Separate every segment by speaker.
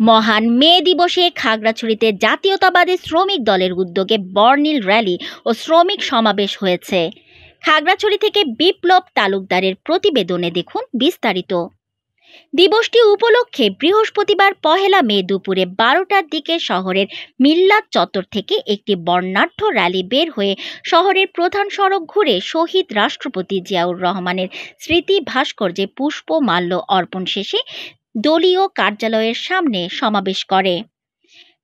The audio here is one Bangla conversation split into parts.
Speaker 1: মহান মে দিবসে খাগড়াছড়িতে জাতীয়তাবাদী শ্রমিক দলের উদ্যোগে বর্ণিল র্যালি ও শ্রমিক সমাবেশ হয়েছে। খাগড়াছড়ি থেকে বিপ্লব তালুকদারের প্রতিবেদনে দেখুন বিস্তারিত। দিবসটি উপলক্ষে বৃহস্পতিবার ১লা মে দুপুরে ১২টার দিকে শহরের মিল্লাত চত্বর থেকে একটি বর্ণাঢ্য র্যালি বের হয়ে শহরের প্রধান সড়ক ঘুরে শহীদ রাষ্ট্রপতি জিয়াউর রহমানের স্মৃতি ভাস্কর্যে পুষ্পমাল্য অর্পণ শেষে দলীয় কার্যালয়ের সামনে সমাবেশ করে।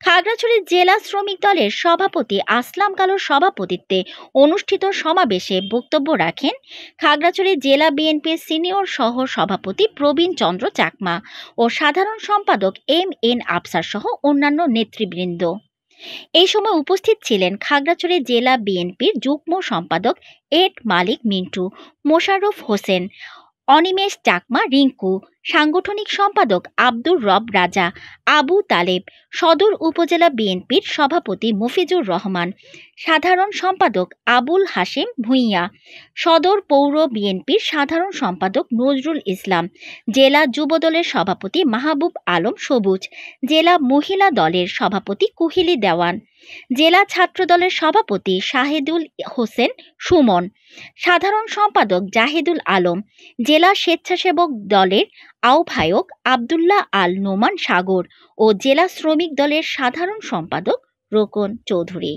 Speaker 1: খাগড়াছড়ি জেলা শ্রমিক দলের সভাপতি আসলাম কালোর সভাপতিত্বে অনুষ্ঠিত সমাবেশে বক্তব্য রাখেন খাগড়াছড়ি জেলা বিএনপির সিনিয়র সহ সভাপতি প্রবীণ চন্দ্র চাকমা ও সাধারণ সম্পাদক এম.এন. আফসার সহ অন্যান্য নেতৃবৃন্দ। এই সময় উপস্থিত ছিলেন খাগড়াছড়ি জেলা বিএনপির যুগ্ম সম্পাদক এড মালিক মিন্টু, মোশাররফ হোসেন, অনিমেষ চাকমা রিঙ্কু, সাংগঠনিক সম্পাদক আব্দুর রব রাজা, আবু তালেব, সদর উপজেলা বিএনপির সভাপতি মফিজুর রহমান, সাধারণ সম্পাদক আবুল হাশেম ভূঁইয়া, সদর পৌর বিএনপির সাধারণ সম্পাদক নজরুল ইসলাম, জেলা যুবদলের সভাপতি মাহবুব আলম সবুজ, জেলা মহিলা দলের সভাপতি কুহিলি দেওয়ান, জেলা ছাত্র দলের সভাপতি শাহিদুল হোসেন সুমন, সাধারণ সম্পাদক জাহিদুল আলম, জেলা স্বেচ্ছাসেবক দলের আহ্বায়ক আব্দুল্লাহ আল নোমান সাগর ও জেলা শ্রমিক দলের সাধারণ সম্পাদক রোকন চৌধুরী।